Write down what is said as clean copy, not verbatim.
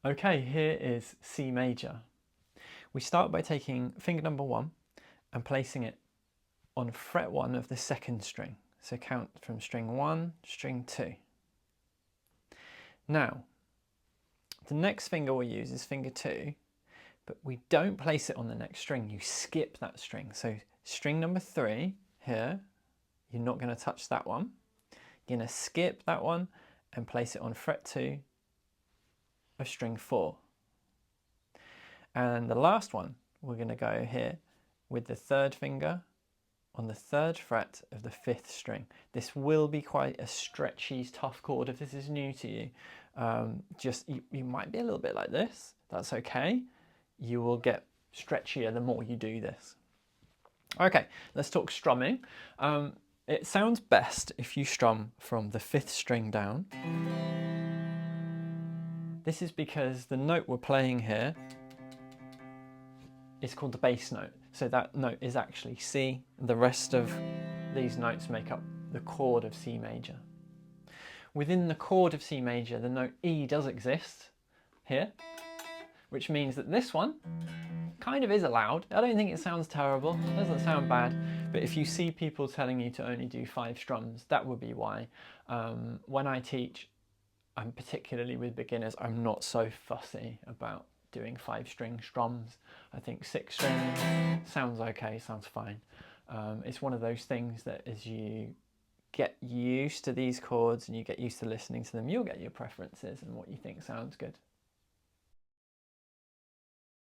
Okay, here is C major. We start by taking finger number 1 and placing it on fret 1 of the second string. So count from string 1, string 2. Now, the next finger we'll use is finger 2, but we don't place it on the next string, you skip that string. So string number 3 here, you're not going to touch that one. You're going to skip that one and place it on fret 2 of string 4. And the last one, we're going to go here with the third finger on the 3rd fret of the 5th string. This will be quite a stretchy, tough chord if this is new to you. You might be a little bit like this. That's okay. You will get stretchier the more you do this. Okay, let's talk strumming. It sounds best if you strum from the 5th string down. This is because the note we're playing here is called the bass note. So that note is actually C. The rest of these notes make up the chord of C major. Within the chord of C major, the note E does exist here, which means that this one kind of is allowed. I don't think it sounds terrible, it doesn't sound bad, but if you see people telling you to only do 5 strums, that would be why. When I teach, particularly with beginners, I'm not so fussy about doing 5-string strums. I think 6 strings sounds okay, sounds fine. It's one of those things that as you get used to these chords and you get used to listening to them, you'll get your preferences and what you think sounds good.